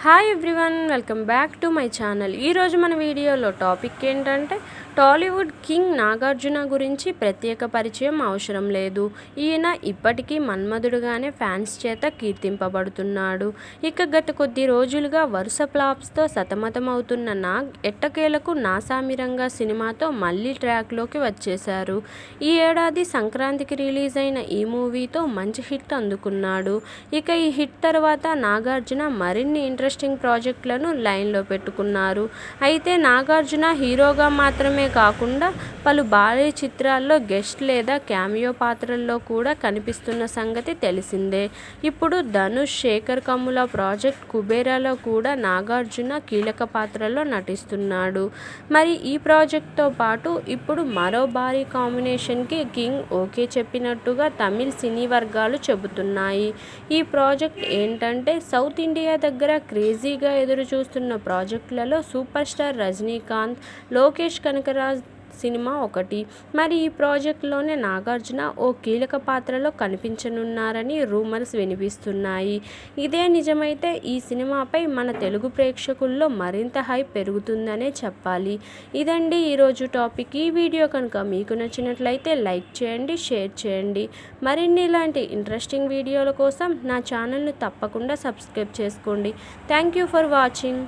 Hi everyone, welcome back to my channel. ఈరోజు మన వీడియోలో టాపిక్ ఏంటంటే టాలీవుడ్ కింగ్ నాగార్జున గురించి ప్రత్యేక పరిచయం అవసరం లేదు. ఈయన ఇప్పటికీ మన్మధుడుగానే ఫ్యాన్స్ చేత కీర్తింపబడుతున్నాడు. ఇక గత కొద్ది రోజులుగా వరుస ఫ్లాప్స్తో సతమతమవుతున్న నాగ్ ఎట్టకేలకు నాసామిరంగా సినిమాతో మళ్ళీ ట్రాక్లోకి వచ్చేశారు. ఈ ఏడాది సంక్రాంతికి రిలీజ్ అయిన ఈ మూవీతో మంచి హిట్ అందుకున్నాడు. ఇక ఈ హిట్ తర్వాత నాగార్జున మరిన్ని ఇంట్రెస్టింగ్ ప్రాజెక్టులను లైన్లో పెట్టుకున్నారు. అయితే నాగార్జున హీరోగా మాత్రమే కాకుండా పలు భారీ చిత్రాల్లో గెస్ట్ లేదా క్యామియో పాత్రల్లో కూడా కనిపిస్తున్న సంగతి తెలిసిందే. ఇప్పుడు ధనుష్, శేఖర్ కమ్ముల ప్రాజెక్ట్ కుబేరాలో కూడా నాగార్జున కీలక పాత్రలో నటిస్తున్నాడు. మరి ఈ ప్రాజెక్ట్తో పాటు ఇప్పుడు మరో భారీ కాంబినేషన్కి కింగ్ ఓకే చెప్పినట్టుగా తమిళ్ సినీ వర్గాలు చెబుతున్నాయి. ఈ ప్రాజెక్ట్ ఏంటంటే సౌత్ ఇండియా దగ్గర క్రేజీగా ఎదురు చూస్తున్న ప్రాజెక్టులలో super star Rajinikanth, Lokesh Kanagaraj cinema ఒకటి. మరి ఈ ప్రాజెక్టులోనే నాగార్జున ఓ కీలక పాత్రలో కనిపించనున్నారని రూమర్స్ వినిపిస్తున్నాయి. ఇదే నిజమైతే ఈ సినిమాపై మన తెలుగు ప్రేక్షకుల్లో మరింత హైప్ పెరుగుతుందనే చెప్పాలి. ఇదండి ఈరోజు టాపిక్. ఈ వీడియో కనుక మీకు నచ్చినట్లయితే లైక్ చేయండి, షేర్ చేయండి. మరిన్ని ఇలాంటి ఇంట్రెస్టింగ్ వీడియోల కోసం నా ఛానల్ను తప్పకుండా సబ్స్క్రైబ్ చేసుకోండి. Thank you for watching.